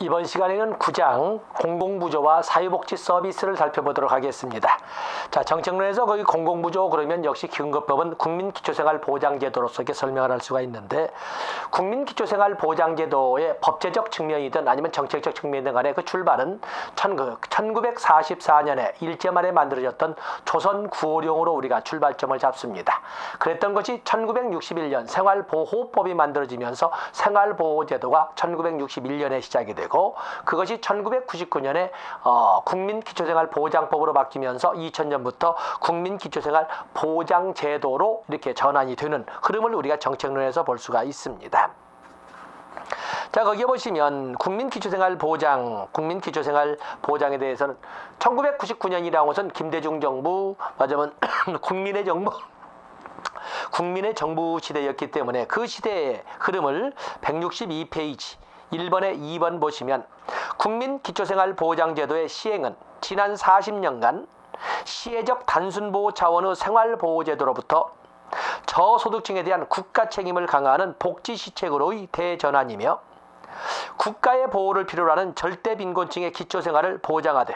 이번 시간에는 9장 공공부조와 사회복지 서비스를 살펴보도록 하겠습니다. 자, 정책론에서 거기 공공부조 그러면 역시 기본법은 국민기초생활보장제도로서 이렇게 설명을 할 수가 있는데, 국민기초생활보장제도의 법제적 측면이든 아니면 정책적 측면이든 간에 그 출발은 1944년에 일제 말에 만들어졌던 조선 구호령으로 우리가 출발점을 잡습니다. 그랬던 것이 1961년 생활보호법이 만들어지면서 생활보호제도가 1961년에 시작이 되고, 그것이 1999년에 국민기초생활보장법으로 바뀌면서 2000년부터 국민기초생활보장제도로 이렇게 전환이 되는 흐름을 우리가 정책론에서 볼 수가 있습니다. 자, 거기에 보시면 국민기초생활보장에 대해서는 1999년이라는 것은 김대중 정부, 맞으면 국민의 정부 시대였기 때문에 그 시대의 흐름을 162페이지 1번에 2번 보시면, 국민기초생활보장제도의 시행은 지난 40년간 시혜적 단순보호 차원의 생활보호제도로부터 저소득층에 대한 국가 책임을 강화하는 복지시책으로의 대전환이며, 국가의 보호를 필요로 하는 절대빈곤층의 기초생활을 보장하되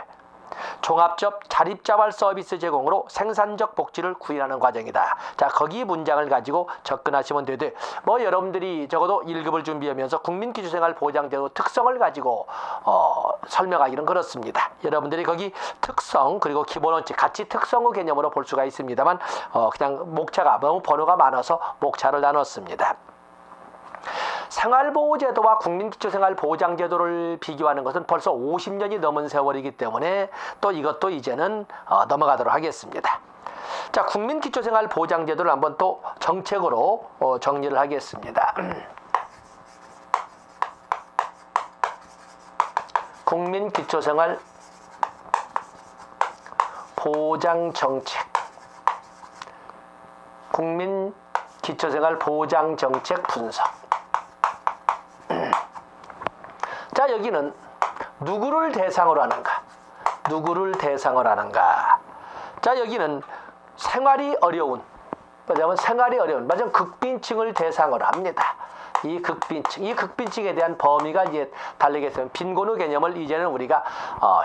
종합적 자립자활 서비스 제공으로 생산적 복지를 구현하는 과정이다. 자, 거기 문장을 가지고 접근하시면 되되, 여러분들이 적어도 1급을 준비하면서 국민기초생활보장제도 특성을 가지고 설명하기는 그렇습니다. 여러분들이 거기 특성 그리고 기본원칙 같이 특성의 개념으로 볼 수가 있습니다만, 그냥 목차가 너무 번호가 많아서 목차를 나눴습니다. 생활보호제도와 국민기초생활보장제도를 비교하는 것은 벌써 50년이 넘은 세월이기 때문에 또 이것도 이제는 넘어가도록 하겠습니다. 자, 국민기초생활보장제도를 한번 또 정책으로 정리를 하겠습니다. 국민기초생활보장정책, 국민기초생활보장정책 분석. 자, 여기는 누구를 대상으로 하는가? 자, 여기는 생활이 어려운 극빈층을 대상으로 합니다. 이 극빈층에 대한 범위가 이제 다르겠어요. 빈곤의 개념을 이제는 우리가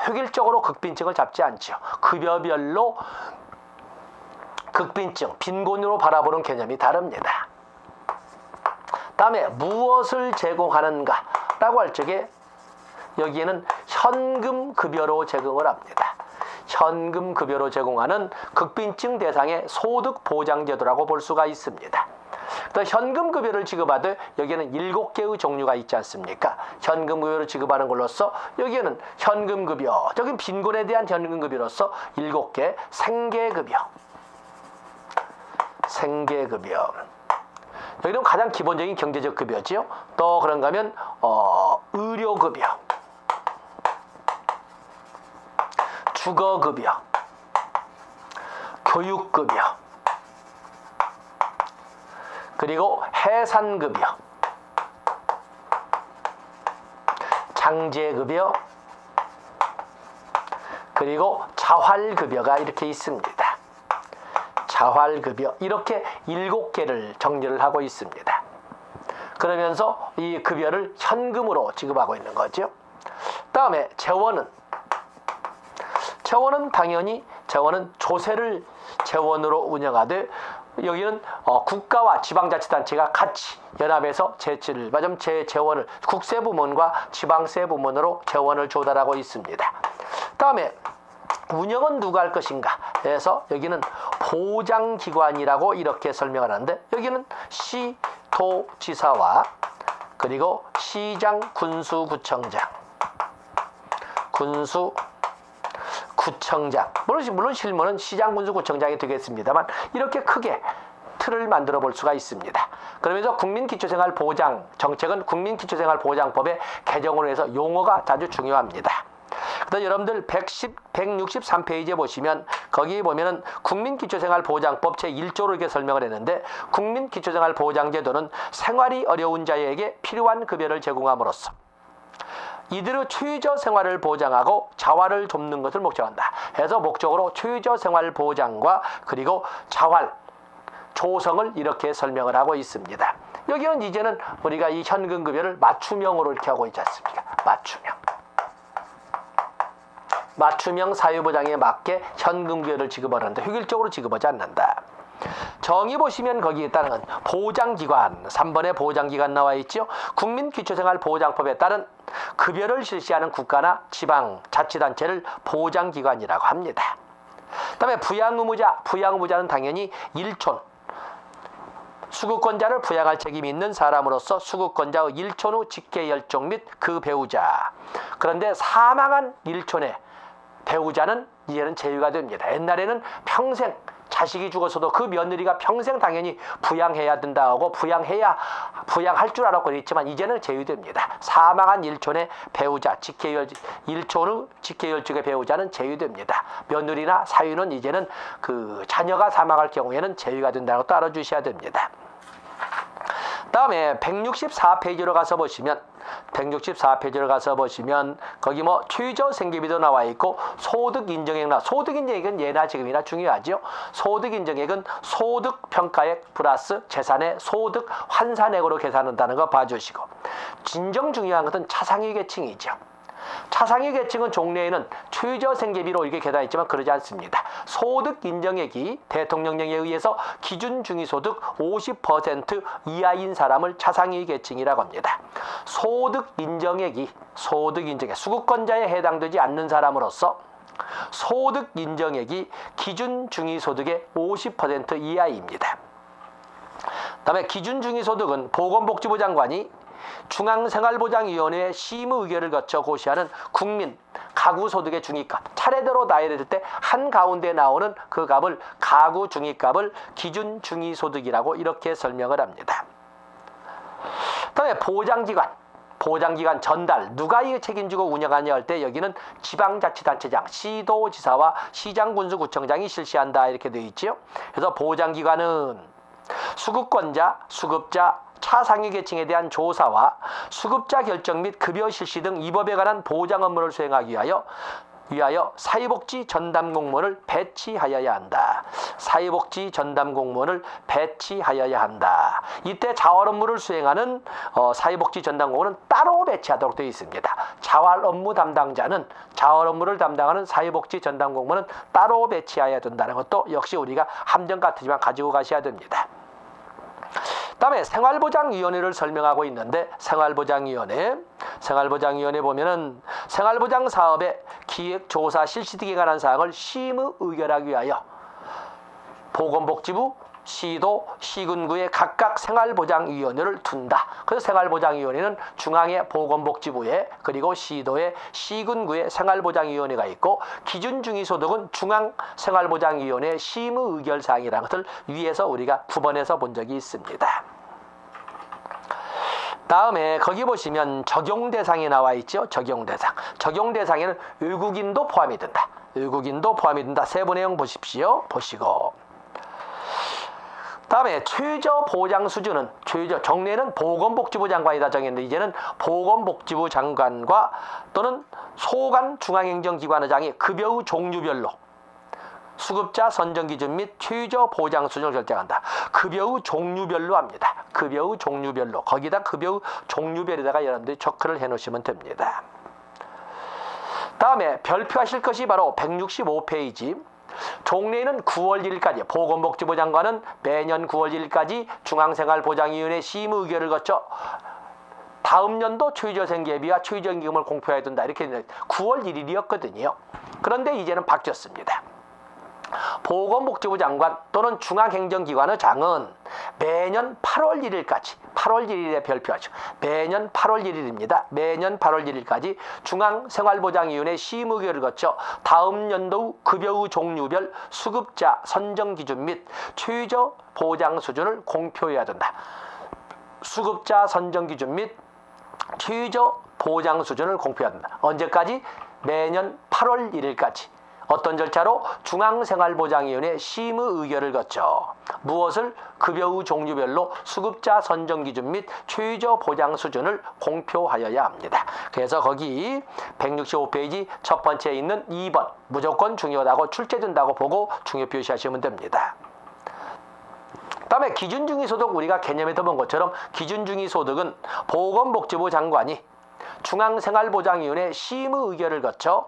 획일적으로 극빈층을 잡지 않죠. 급여별로 극빈층, 빈곤으로 바라보는 개념이 다릅니다. 다음에 무엇을 제공하는가 라고 할 적에 여기에는 현금급여로 제공을 합니다. 현금급여로 제공하는 극빈층 대상의 소득보장제도라고 볼 수가 있습니다. 또 현금급여를 지급하되 여기에는 7개의 종류가 있지 않습니까? 현금급여를 지급하는 걸로서 여기에는 현금급여, 저기 빈곤에 대한 현금급여로서 7개, 생계급여. 여기는 가장 기본적인 경제적 급여지요. 또 그런가 하면 의료급여, 주거급여, 교육급여, 그리고 해산급여, 장제급여, 그리고 자활급여가 이렇게 있습니다. 자활급여, 이렇게 7개를 정리를 하고 있습니다. 그러면서 이 급여를 현금으로 지급하고 있는 거죠. 다음에 재원은 당연히 조세를 재원으로 운영하되, 여기는 국가와 지방자치단체가 같이 연합해서 재원을 국세부문과 지방세부문으로 재원을 조달하고 있습니다. 다음에 운영은 누가 할 것인가 해서 여기는 보장기관이라고 이렇게 설명을 하는데, 여기는 시도지사와 그리고 시장, 군수구청장, 물론 실무는 시장, 군수구청장이 되겠습니다만, 이렇게 크게 틀을 만들어 볼 수가 있습니다. 그러면서 국민기초생활보장 정책은 국민기초생활보장법의 개정으로 해서 용어가 아주 중요합니다. 그래서 여러분들 163페이지에 보시면, 거기 보면은 국민기초생활보장법 제1조로 이렇게 설명을 했는데, 국민기초생활보장제도는 생활이 어려운 자에게 필요한 급여를 제공함으로써 이들의 최저 생활을 보장하고 자활을 돕는 것을 목적한다 해서 목적으로 최저 생활 보장과 그리고 자활, 조성을 이렇게 설명을 하고 있습니다. 여기는 이제는 우리가 이 현금급여를 맞춤형으로 이렇게 하고 있지 않습니까? 맞춤형 사회보장에 맞게 현금급여를 지급하는데 효율적으로 지급하지 않는다. 정의 보시면 거기에 따른 보장기관, 3번에 보장기관 나와 있죠. 국민기초생활보장법에 따른 급여를 실시하는 국가나 지방 자치단체를 보장기관이라고 합니다. 그 다음에 부양의무자는 당연히 일촌, 수급권자를 부양할 책임이 있는 사람으로서 수급권자의 일촌 후 직계혈족 및 그 배우자. 그런데 사망한 일촌의 배우자는 이제는 제외가 됩니다. 옛날에는 평생 자식이 죽어서도 그 며느리가 평생 당연히 부양해야 된다고 부양할 줄 알았고 그랬지만 이제는 제외됩니다. 사망한 일촌의 배우자, 일촌 후 직계혈족의 배우자는 제외됩니다. 며느리나 사위는 이제는 그 자녀가 사망할 경우에는 제외가 된다고 또 알아주셔야 됩니다. 다음에 164페이지로 가서 보시면 거기 뭐 최저생계비도 나와 있고 소득인정액은 예나 지금이나 중요하죠. 소득인정액은 소득평가액 플러스 재산의 소득 환산액으로 계산한다는 거 봐주시고, 진정 중요한 것은 차상위 계층이죠. 차상위 계층은 종래에는 최저생계비로 이렇게 계산했지만 그러지 않습니다. 소득인정액이 대통령령에 의해서 기준 중위소득 50% 이하인 사람을 차상위 계층이라고 합니다. 소득인정액 수급권자에 해당되지 않는 사람으로서 소득인정액이 기준 중위소득의 50% 이하입니다. 다음에 기준 중위소득은 보건복지부 장관이 중앙생활보장위원회의 심의 의결을 거쳐 고시하는 국민 가구소득의 중위값, 차례대로 나열했을 때 한가운데 나오는 그 값을 가구 중위값을 기준 중위소득이라고 이렇게 설명을 합니다. 다음에 보장기관 전달, 누가 이 책임지고 운영하냐 할 때 여기는 지방자치단체장, 시도지사와 시장군수구청장이 실시한다 이렇게 되어 있죠. 그래서 보장기관은 수급권자, 수급자, 차상위 계층에 대한 조사와 수급자 결정 및 급여 실시 등 이 법에 관한 보장 업무를 수행하기 위하여 사회복지 전담 공무원을 배치하여야 한다. 이때 자활 업무를 수행하는 사회복지 전담 공무원은 따로 배치하도록 되어 있습니다. 자활 업무를 담당하는 사회복지 전담 공무원은 따로 배치해야 된다는 것도 역시 우리가 함정 같지만 가지고 가셔야 됩니다. 다음에 생활보장위원회를 설명하고 있는데, 생활보장위원회 보면은 생활보장 사업의 기획, 조사, 실시 등에 관한 사항을 심의 의결하기 위하여 보건복지부, 시도, 시군구에 각각 생활보장위원회를 둔다. 그래서 생활보장위원회는 중앙의 보건복지부에, 그리고 시도에, 시군구에 생활보장위원회가 있고, 기준중위소득은 중앙생활보장위원회 심의 의결사항이라는 것을 위에서 우리가 9번에서 본 적이 있습니다. 다음에 거기 보시면 적용대상이 나와 있죠. 적용대상에는 외국인도 포함이 된다. 세부 내용 보십시오. 보시고, 다음에 최저 보장 수준은 정례는 보건복지부 장관이다 정했는데 이제는 보건복지부 장관과 또는 소관 중앙행정기관의장이 급여의 종류별로 수급자 선정 기준 및 최저 보장 수준을 결정한다. 급여의 종류별로 합니다. 거기다 급여의 종류별에다가 여러분들이 체크를 해놓으시면 됩니다. 다음에 별표하실 것이 바로 165페이지. 종래에는 9월 1일까지, 보건복지부 장관은 매년 9월 1일까지 중앙생활보장위원회 심의 의결을 거쳐 다음 연도 최저생계비와 최저임금을 공표해야 된다. 이렇게 9월 1일이었거든요. 그런데 이제는 바뀌었습니다. 보건복지부 장관 또는 중앙행정기관의 장은 매년 8월 1일까지, 8월 1일에 별표하죠. 매년 8월 1일입니다. 매년 8월 1일까지 중앙생활보장위원회 심의결을 거쳐 다음 연도 급여의 종류별 수급자 선정 기준 및 최저 보장 수준을 공표해야 된다. 수급자 선정 기준 및 최저 보장 수준을 공표해야 된다. 언제까지? 매년 8월 1일까지. 어떤 절차로? 중앙생활보장위원회 심의 의결을 거쳐 무엇을? 급여의 종류별로 수급자 선정 기준 및 최저 보장 수준을 공표하여야 합니다. 그래서 거기 165페이지 첫 번째에 있는 2번 무조건 중요하다고 출제된다고 보고 중요 표시하시면 됩니다. 다음에 기준중위소득 우리가 개념에서 본 것처럼 기준중위소득은 보건복지부 장관이 중앙생활보장위원회 심의의결을 거쳐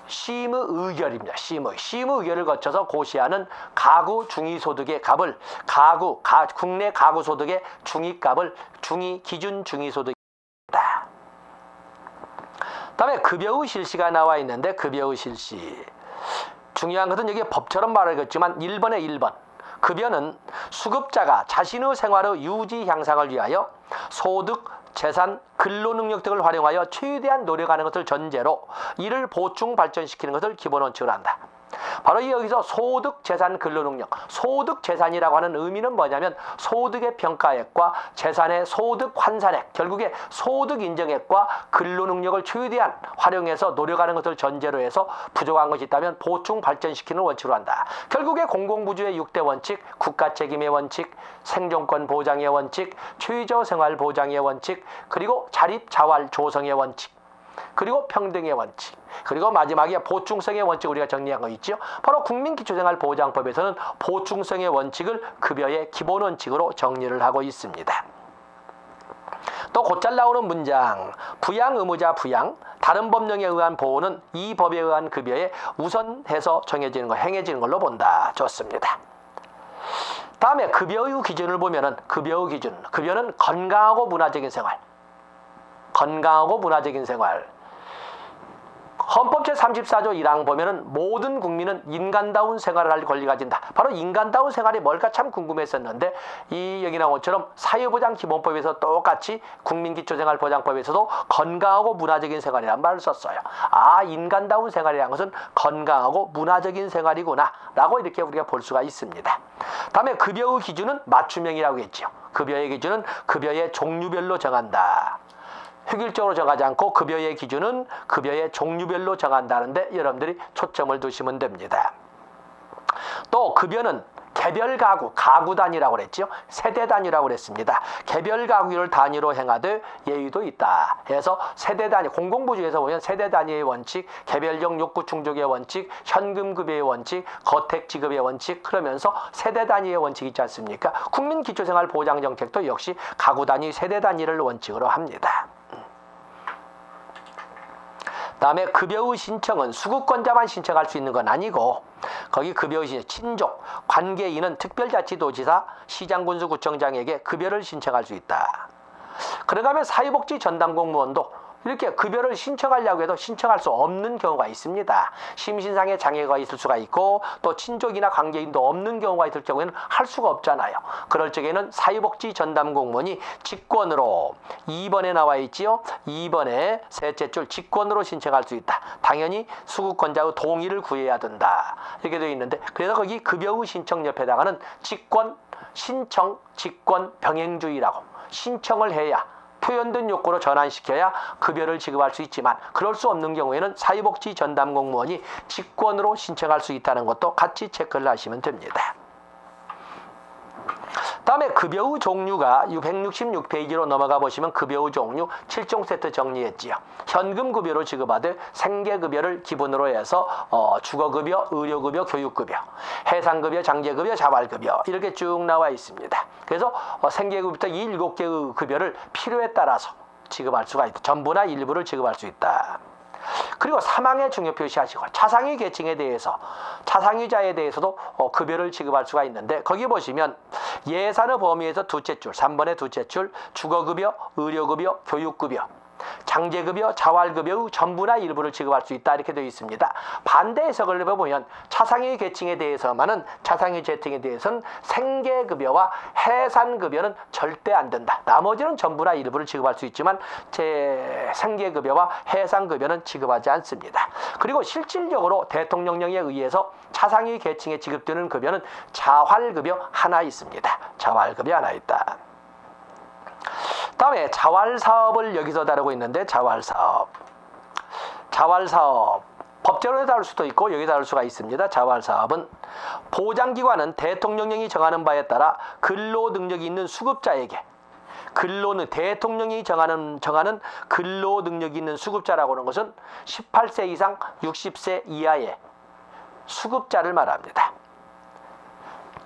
심의의결입니다. 심의의결을 거쳐서 고시하는 가구 중위소득의 값을 국내 가구소득의 중위값을 기준 중위소득이다. 다음에 급여의 실시가 나와 있는데 급여의 실시. 중요한 것은 여기 법처럼 말하겠지만 1번에 1번. 급여는 수급자가 자신의 생활의 유지 향상을 위하여 소득, 재산, 근로 능력 등을 활용하여 최대한 노력하는 것을 전제로 이를 보충 발전시키는 것을 기본 원칙으로 한다. 바로 여기서 소득, 재산, 근로 능력. 소득, 재산이라고 하는 의미는 뭐냐면 소득의 평가액과 재산의 소득 환산액, 결국에 소득 인정액과 근로 능력을 최대한 활용해서 노력하는 것을 전제로 해서 부족한 것이 있다면 보충 발전시키는 원칙으로 한다. 결국에 공공부주의 6대 원칙, 국가 책임의 원칙, 생존권 보장의 원칙, 최저생활 보장의 원칙, 그리고 자립 자활 조성의 원칙, 그리고 평등의 원칙, 그리고 마지막에 보충성의 원칙 우리가 정리한 거 있죠. 바로 국민기초생활보장법에서는 보충성의 원칙을 급여의 기본 원칙으로 정리를 하고 있습니다. 또 곧잘 나오는 문장, 부양 의무자 부양, 다른 법령에 의한 보호는 이 법에 의한 급여에 우선해서 정해지는 거, 행해지는 걸로 본다. 좋습니다. 다음에 급여의 기준을 보면은 급여의 기준, 급여는 건강하고 문화적인 생활. 헌법 제34조 1항 보면은 모든 국민은 인간다운 생활을 할 권리가 가진다. 바로 인간다운 생활이 뭘까 참 궁금했었는데 이 여기 나온 것처럼 사회보장기본법에서 똑같이 국민기초생활보장법에서도 건강하고 문화적인 생활이라는 말을 썼어요. 아, 인간다운 생활이라는 것은 건강하고 문화적인 생활이구나 라고 이렇게 우리가 볼 수가 있습니다. 다음에 급여의 기준은 맞춤형이라고 했죠. 급여의 기준은 급여의 종류별로 정한다. 획일적으로 정하지 않고 급여의 기준은 급여의 종류별로 정한다는데 여러분들이 초점을 두시면 됩니다. 또 급여는 개별 가구, 가구 단위라고 그랬죠. 세대 단위라고 그랬습니다. 개별 가구를 단위로 행하되 예의도 있다. 해서 세대 단위, 공공부주에서 보면 세대 단위의 원칙, 개별적 욕구 충족의 원칙, 현금 급여의 원칙, 거택 지급의 원칙, 그러면서 세대 단위의 원칙이 있지 않습니까? 국민기초생활보장정책도 역시 가구 단위, 세대 단위를 원칙으로 합니다. 다음에 급여의 신청은 수급권자만 신청할 수 있는 건 아니고 거기 급여의 신청, 친족, 관계인은 특별자치도지사, 시장군수구청장에게 급여를 신청할 수 있다. 그런가 하면 사회복지 전담공무원도 이렇게 급여를 신청하려고 해도 신청할 수 없는 경우가 있습니다. 심신상의 장애가 있을 수가 있고 또 친족이나 관계인도 없는 경우가 있을 경우에는 할 수가 없잖아요. 그럴 적에는 사회복지 전담공무원이 직권으로 2번에 나와 있지요. 2번에 셋째 줄 직권으로 신청할 수 있다. 당연히 수급권자의 동의를 구해야 된다. 이렇게 되어 있는데 그래서 거기 급여의 신청 옆에다가는 직권, 신청, 직권 병행주의라고 신청을 해야 표현된 욕구로 전환시켜야 급여를 지급할 수 있지만 그럴 수 없는 경우에는 사회복지 전담공무원이 직권으로 신청할 수 있다는 것도 같이 체크를 하시면 됩니다. 다음에 급여의 종류가 166페이지로 넘어가 보시면 급여의 종류 7종 세트 정리했지요. 현금 급여로 지급하되 생계급여를 기본으로 해서 주거급여, 의료급여, 교육급여, 해상급여, 장제급여, 자활급여 이렇게 쭉 나와 있습니다. 그래서 생계급여부터 이 7개의 급여를 필요에 따라서 지급할 수가 있다. 전부나 일부를 지급할 수 있다. 그리고 사망의 중요 표시하시고 차상위 계층에 대해서 차상위자에 대해서도 급여를 지급할 수가 있는데 거기 보시면 예산의 범위에서 두째 줄 3번의 두째 줄 주거급여, 의료급여, 교육급여, 장제급여, 자활급여의 전부나 일부를 지급할 수 있다 이렇게 되어 있습니다. 반대 해석을 해보면 차상위 계층에 대해서만은 차상위 계층에 대해서는 생계급여와 해산급여는 절대 안 된다. 나머지는 전부나 일부를 지급할 수 있지만 생계급여와 해산급여는 지급하지 않습니다. 그리고 실질적으로 대통령령에 의해서 차상위 계층에 지급되는 급여는 자활급여 하나 있습니다. 자활급여 하나 있다. 다음에 자활사업을 여기서 다루고 있는데 자활사업 법제로에 다룰 수도 있고 여기 다룰 수가 있습니다. 자활사업은 보장기관은 대통령령이 정하는 바에 따라 근로능력이 있는 수급자에게 대통령이 정하는 근로능력이 있는 수급자라고 하는 것은 18세 이상 60세 이하의 수급자를 말합니다.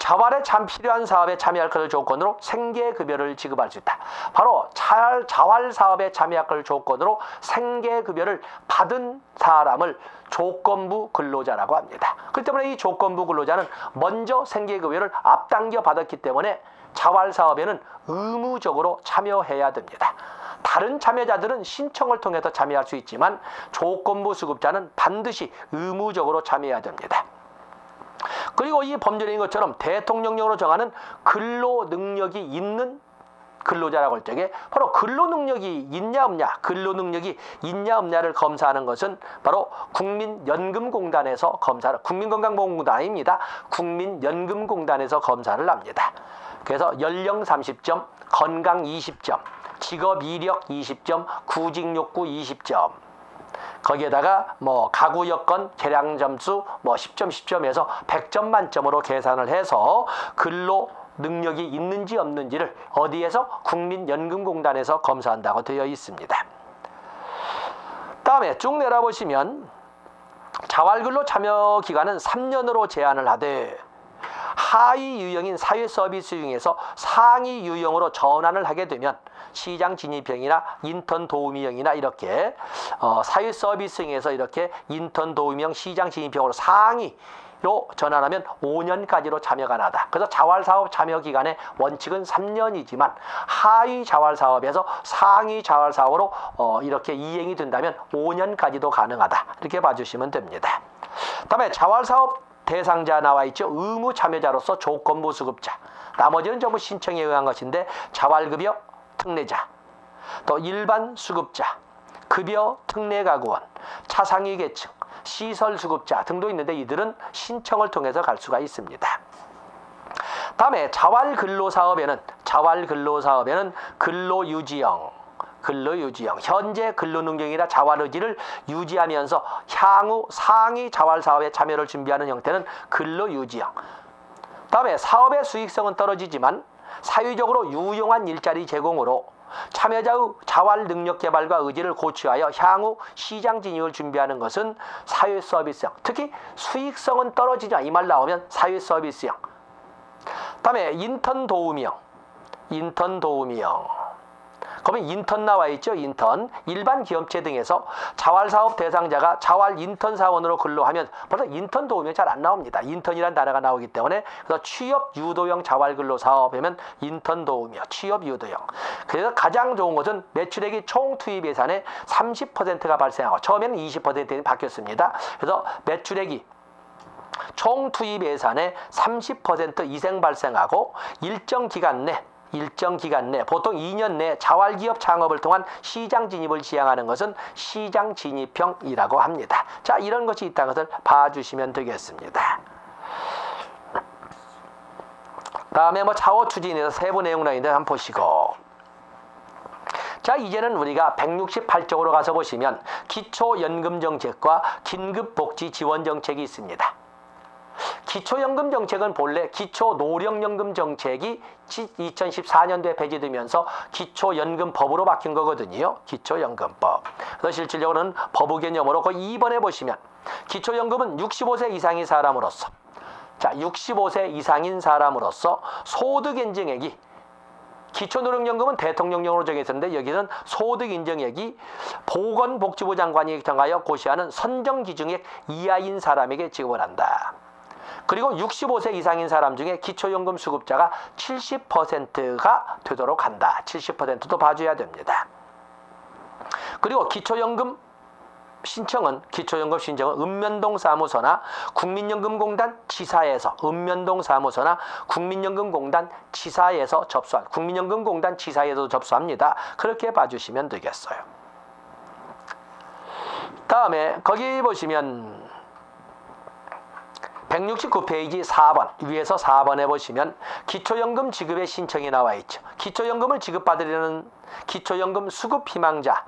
자활에 참 필요한 사업에 참여할 것을 조건으로 생계급여를 지급할 수 있다. 바로 자활 사업에 참여할 것을 조건으로 생계급여를 받은 사람을 조건부 근로자라고 합니다. 그렇기 때문에 이 조건부 근로자는 먼저 생계급여를 앞당겨 받았기 때문에 자활 사업에는 의무적으로 참여해야 됩니다. 다른 참여자들은 신청을 통해서 참여할 수 있지만 조건부 수급자는 반드시 의무적으로 참여해야 됩니다. 그리고 이 법률인 것처럼 대통령령으로 정하는 근로 능력이 있는 근로자라고 할 적에 바로 근로 능력이 있냐 없냐, 근로 능력이 있냐 없냐를 검사하는 것은 바로 국민연금공단에서 검사를, 국민건강보험공단 아닙니다. 국민연금공단에서 검사를 합니다. 그래서 연령 30점, 건강 20점, 직업 이력 20점, 구직욕구 20점. 거기에다가 가구 여건, 계량 점수 10점, 10점에서 100점 만점으로 계산을 해서 근로 능력이 있는지 없는지를 어디에서? 국민연금공단에서 검사한다고 되어 있습니다. 다음에 쭉 내려보시면 자활근로 참여 기간은 3년으로 제한을 하되 하위 유형인 사회서비스형에서 상위 유형으로 전환을 하게 되면 시장 진입형이나 인턴 도우미형이나 이렇게 사회서비스형에서 이렇게 인턴 도우미형, 시장 진입형으로 상위로 전환하면 5년까지로 참여가 나다. 그래서 자활사업 참여 기간의 원칙은 3년이지만 하위 자활사업에서 상위 자활사업으로 이렇게 이행이 된다면 5년까지도 가능하다. 이렇게 봐주시면 됩니다. 다음에 자활사업 대상자 나와 있죠. 의무 참여자로서 조건부 수급자. 나머지는 전부 신청에 의한 것인데 자활급여 특례자, 또 일반 수급자, 급여 특례가구원, 차상위 계층, 시설 수급자 등도 있는데 이들은 신청을 통해서 갈 수가 있습니다. 다음에 자활근로사업에는 근로유지형, 현재 근로능력이나 자활의지를 유지하면서 향후 상위 자활사업에 참여를 준비하는 형태는 근로유지형. 다음에 사업의 수익성은 떨어지지만 사회적으로 유용한 일자리 제공으로 참여자의 자활 능력 개발과 의지를 고취하여 향후 시장 진입을 준비하는 것은 사회 서비스형. 특히 수익성은 떨어지지만 이 말 나오면 사회 서비스형. 다음에 인턴 도우미형. 그러면 인턴 나와 있죠. 인턴. 일반 기업체 등에서 자활사업 대상자가 자활 인턴 사원으로 근로하면 벌써 인턴 도우미는 잘 안 나옵니다. 인턴이라는 단어가 나오기 때문에 그래서 취업 유도형 자활근로 사업이면 인턴 도우미요. 취업 유도형. 그래서 가장 좋은 것은 매출액이 총 투입 예산의 30%가 발생하고 처음에는 20%가 바뀌었습니다. 그래서 매출액이 총 투입 예산의 30% 이상 발생하고 일정 기간 내 보통 2년 내 자활기업 창업을 통한 시장 진입을 지향하는 것은 시장 진입형이라고 합니다. 자, 이런 것이 있다는 것을 봐주시면 되겠습니다. 다음에 차후 추진에서 세부 내용 나있는데 한번 보시고. 자, 이제는 우리가 168쪽으로 가서 보시면 기초연금정책과 긴급복지지원정책이 있습니다. 기초연금정책은 본래 기초노령연금정책이 2014년도에 폐지되면서 기초연금법으로 바뀐 거거든요. 기초연금법. 그래서 실질적으로는 법의 개념으로 그 2번에 보시면 기초연금은 65세 이상인 사람으로서 65세 이상인 사람으로서 소득인정액이 기초노령연금은 대통령령으로 정했었는데 여기는 소득인정액이 보건복지부 장관이 정하여 고시하는 선정기준액 이하인 사람에게 지급을 한다. 그리고 65세 이상인 사람 중에 기초연금 수급자가 70%가 되도록 한다. 70%도 봐줘야 됩니다. 그리고 기초연금 신청은 읍면동 사무소나 국민연금공단 지사에서 접수한 국민연금공단 지사에도 접수합니다. 그렇게 봐주시면 되겠어요. 다음에 거기 보시면 169페이지 4번 위에서 4번에 보시면 기초연금 지급의 신청이 나와 있죠. 기초연금을 지급받으려는 기초연금 수급 희망자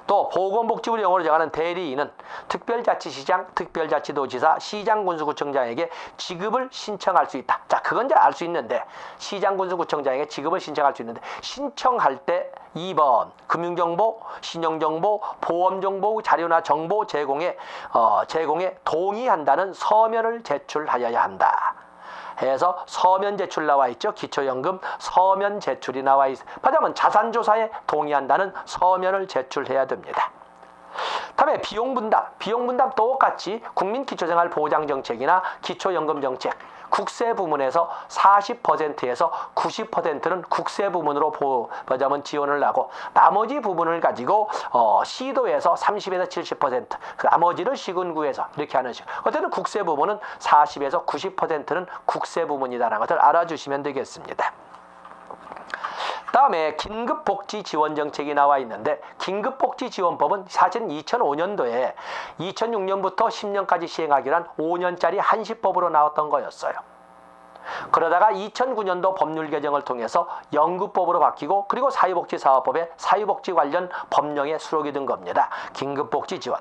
또 보건복지부 용어로 정하는 대리인은 특별자치시장, 특별자치도지사, 시장군수구청장에게 지급을 신청할 수 있다. 자, 그건 잘 알 수 있는데 시장군수구청장에게 지급을 신청할 수 있는데 신청할 때 2번 금융정보, 신용정보, 보험정보 자료나 정보 제공에 동의한다는 서면을 제출하여야 한다. 해서 서면 제출 나와 있죠. 기초연금 서면 제출이 나와 있어요. 말하자면 자산조사에 동의한다는 서면을 제출해야 됩니다. 다음에 비용분담 똑같이 국민기초생활보장정책이나 기초연금정책 국세 부문에서 40%에서 90%는 국세 부문으로 말하자면 지원을 하고 나머지 부분을 가지고 시도에서 30에서 70% 그 나머지를 시군구에서 이렇게 하는 식으로 어쨌든 국세 부문은 40에서 90%는 국세 부문이다라는 것을 알아주시면 되겠습니다. 다음에 긴급복지지원정책이 나와 있는데 긴급복지지원법은 사실은 2005년도에 2006년부터 10년까지 시행하기로 한 5년짜리 한시법으로 나왔던 거였어요. 그러다가 2009년도 법률 개정을 통해서 영구법으로 바뀌고 그리고 사회복지사업법에 사회복지 관련 법령에 수록이 된 겁니다. 긴급복지지원.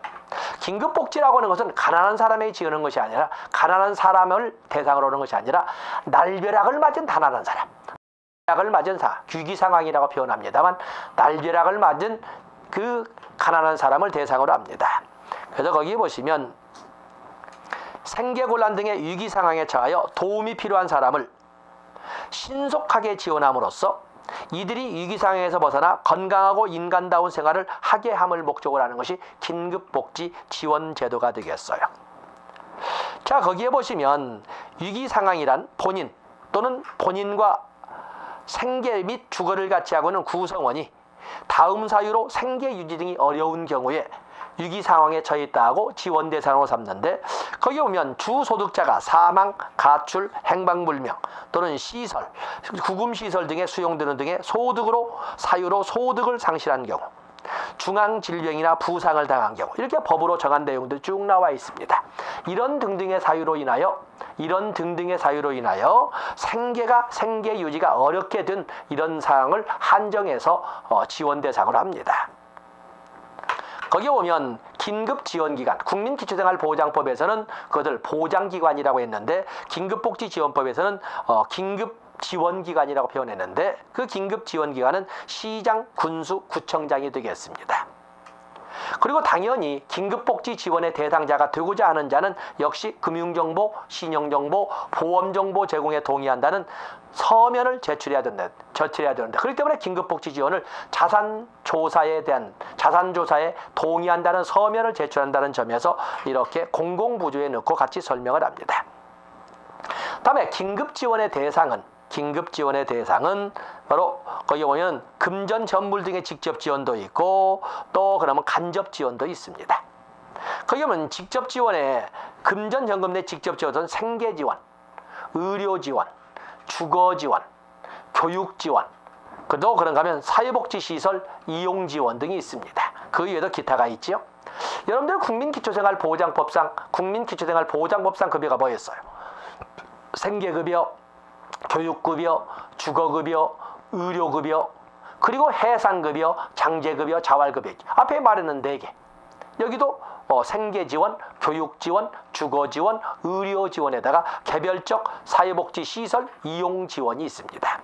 긴급복지라고 하는 것은 가난한 사람에게 지원하는 것이 아니라 가난한 사람을 대상으로 하는 것이 아니라 날벼락을 맞은 가난한 사람. 날벼락을 맞은 위기 상황이라고 표현합니다만 날벼락을 맞은 그 가난한 사람을 대상으로 합니다. 그래서 거기 보시면 생계곤란 등의 위기 상황에 처하여 도움이 필요한 사람을 신속하게 지원함으로써 이들이 위기 상황에서 벗어나 건강하고 인간다운 생활을 하게 함을 목적으로 하는 것이 긴급복지 지원 제도가 되겠어요. 자, 거기에 보시면 위기 상황이란 본인 또는 본인과 생계 및 주거를 같이 하고 있는 구성원이 다음 사유로 생계 유지 등이 어려운 경우에 위기 상황에 처해 있다 하고 지원 대상으로 삼는데 거기 보면 주소득자가 사망, 가출, 행방불명 또는 시설, 구금시설 등에 수용되는 등의 소득으로 사유로 소득을 상실한 경우 중앙질병이나 부상을 당한 경우 이렇게 법으로 정한 내용들이 쭉 나와 있습니다. 이런 등등의 사유로 인하여 생계 유지가 어렵게 된 이런 상황을 한정해서 지원 대상으로 합니다. 거기 보면 긴급지원기관, 국민기초생활보장법에서는 그것을 보장기관이라고 했는데 긴급복지지원법에서는 긴급지원기관이라고 표현했는데 그 긴급지원기관은 시장, 군수, 구청장이 되겠습니다. 그리고 당연히 긴급복지 지원의 대상자가 되고자 하는 자는 역시 금융정보, 신용정보, 보험정보 제공에 동의한다는 서면을 제출해야 된다. 그렇기 때문에 긴급복지 지원을 자산조사에 동의한다는 서면을 제출한다는 점에서 이렇게 공공부조에 넣고 같이 설명을 합니다. 다음에 긴급지원의 대상은 바로 거기 보면 금전 전물 등의 직접 지원도 있고 또 그러면 간접 지원도 있습니다. 거기 보면 직접 지원에 금전 현금 내 직접 지원은 생계 지원, 의료 지원, 주거 지원, 교육 지원, 또 그런가 하면 사회복지 시설 이용 지원 등이 있습니다. 그 외에도 기타가 있죠. 여러분들 국민기초생활보장법상 급여가 뭐였어요? 생계급여, 교육급여, 주거급여, 의료급여, 그리고 해상급여, 장제급여, 자활급여. 앞에 말했는 4개. 여기도 생계지원, 교육지원, 주거지원, 의료지원에다가 개별적 사회복지시설 이용지원이 있습니다.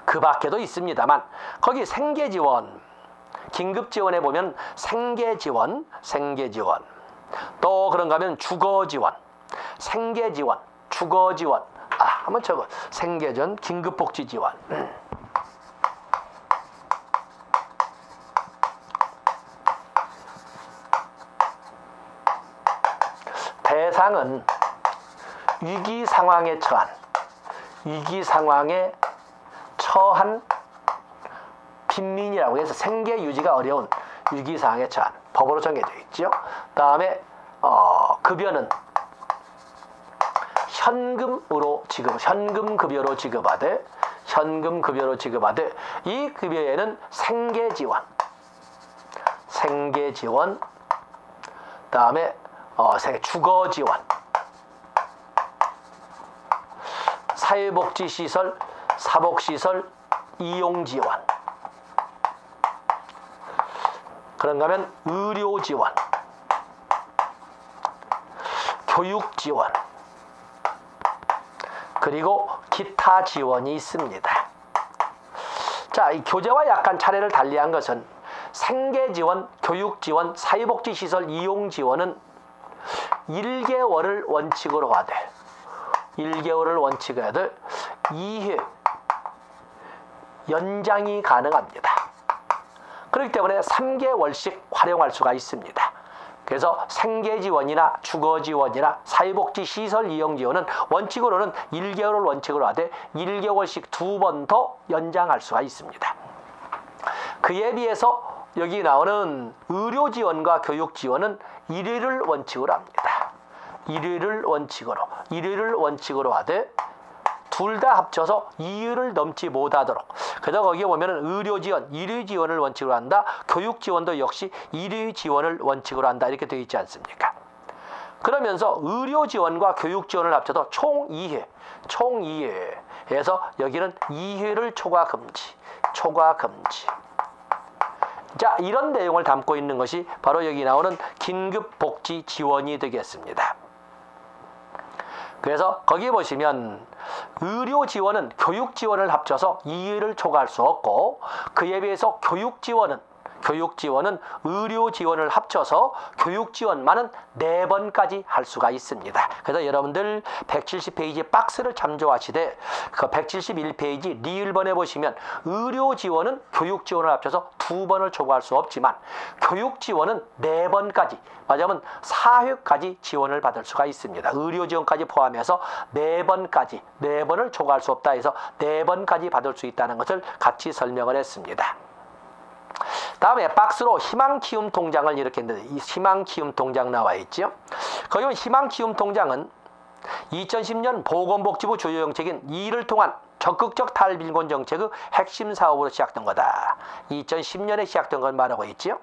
그 밖에도 있습니다만 거기 생계지원, 긴급지원에 보면 생계지원, 또 그런가 하면 주거지원, 생계지원, 주거지원, 한번 적어. 생계전, 긴급복지지원. 대상은 위기 상황에 처한 빈민이라고 해서 생계 유지가 어려운 위기 상황에 처한 법으로 정해져 있죠. 다음에 급여는 현금급여로 지급하되 이 급여에는 생계지원, 다음에 주거지원, 사회복지시설, 사복시설 이용지원, 그런가 하면 의료지원, 교육지원, 그리고 기타 지원이 있습니다. 자, 이 교재와 약간 차례를 달리한 것은 생계지원, 교육지원, 사회복지시설 이용지원은 1개월을 원칙으로 하되 1개월을 원칙으로 해도 2회 연장이 가능합니다. 그렇기 때문에 3개월씩 활용할 수가 있습니다. 그래서 생계지원이나 주거지원이나 사회복지시설 이용지원은 원칙으로는 1개월을 원칙으로 하되 1개월씩 2번 더 연장할 수가 있습니다. 그에 비해서 여기 나오는 의료지원과 교육지원은 1회를 원칙으로 합니다. 1회를 원칙으로 하되 둘 다 합쳐서 2회를 넘지 못하도록. 그래서 거기에 보면은 의료지원, 1회 지원을 원칙으로 한다. 교육지원도 역시 1회 지원을 원칙으로 한다. 이렇게 되어 있지 않습니까? 그러면서 의료지원과 교육지원을 합쳐서 총 2회. 해서 여기는 2회를 초과 금지. 자, 이런 내용을 담고 있는 것이 바로 여기 나오는 긴급복지 지원이 되겠습니다. 그래서 거기 보시면 의료지원은 교육지원을 합쳐서 2회를 초과할 수 없고, 그에 비해서 교육지원은 의료지원을 합쳐서 교육지원만은 4번까지 할 수가 있습니다. 그래서 여러분들 170페이지 박스를 참조하시되 그 171페이지 리을번에 보시면 의료지원은 교육지원을 합쳐서 2번을 초과할 수 없지만 교육지원은 4번까지, 맞으면 4회까지 지원을 받을 수가 있습니다. 의료지원까지 포함해서 4번을 초과할 수 없다 해서 4번까지 받을 수 있다는 것을 같이 설명을 했습니다. 다음에 박스로 희망키움 통장을 이렇게 했는데, 이 희망키움 통장 나와 있죠. 거기 보면 희망키움 통장은 2010년 보건복지부 주요 정책인 이를 통한 적극적 탈빈곤 정책의 핵심 사업으로 시작된 거다. 2010년에 시작된 걸 말하고 있죠.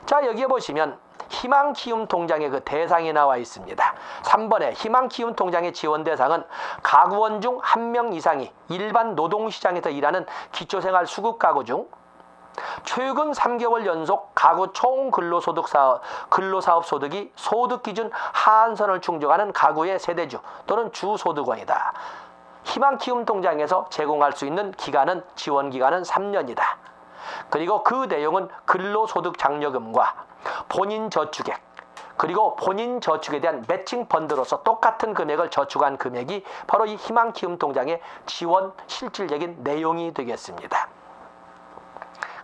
자, 여기에 보시면 희망키움 통장의 그 대상이 나와 있습니다. 3번에 희망키움 통장의 지원 대상은 가구원 중 1명 이상이 일반 노동시장에서 일하는 기초생활 수급 가구 중 최근 3개월 연속 가구 총 근로사업 소득이 소득기준 하한선을 충족하는 가구의 세대주 또는 주소득원이다. 희망키움 통장에서 제공할 수 있는 기간은, 지원 기간은 3년이다. 그리고 그 내용은 근로소득 장려금과 본인 저축액, 그리고 본인 저축에 대한 매칭 펀드로서 똑같은 금액을 저축한 금액이 바로 이 희망키움 통장의 지원 실질적인 내용이 되겠습니다.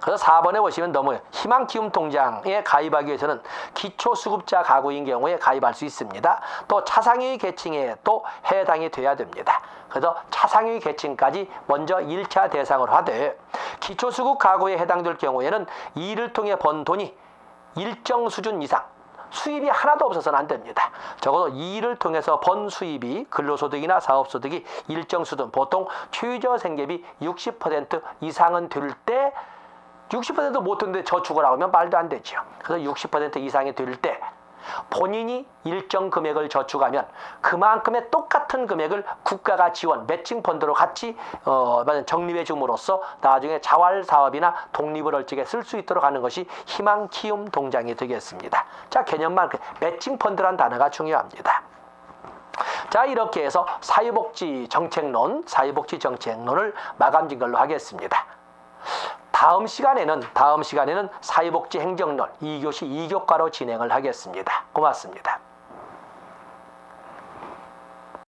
그래서 4번에 보시면 너무 희망키움 통장에 가입하기 위해서는 기초수급자 가구인 경우에 가입할 수 있습니다. 또 차상위 계층에 또 해당이 돼야 됩니다. 그래서 차상위 계층까지 먼저 1차 대상으로 하되, 기초수급 가구에 해당될 경우에는 이를 통해 번 돈이 일정 수준 이상, 수입이 하나도 없어서는 안 됩니다. 적어도 이 일을 통해서 번 수입이 근로소득이나 사업소득이 일정 수준, 보통 최저생계비 60% 이상은 될 때, 60% 못했는데 저축을 하면 말도 안 되죠. 그래서 60% 이상이 될 때 본인이 일정 금액을 저축하면 그만큼의 똑같은 금액을 국가가 지원, 매칭 펀드로 같이 적립해 줌으로써 나중에 자활사업이나 독립을얼적에 쓸 수 있도록 하는 것이 희망키움 통장이 되겠습니다. 자, 개념만 매칭 펀드란 단어가 중요합니다. 자, 이렇게 해서 사회복지 정책론을 마감 진걸로 하겠습니다. 다음 시간에는 사회복지 행정론 2교시 2교과로 진행을 하겠습니다. 고맙습니다.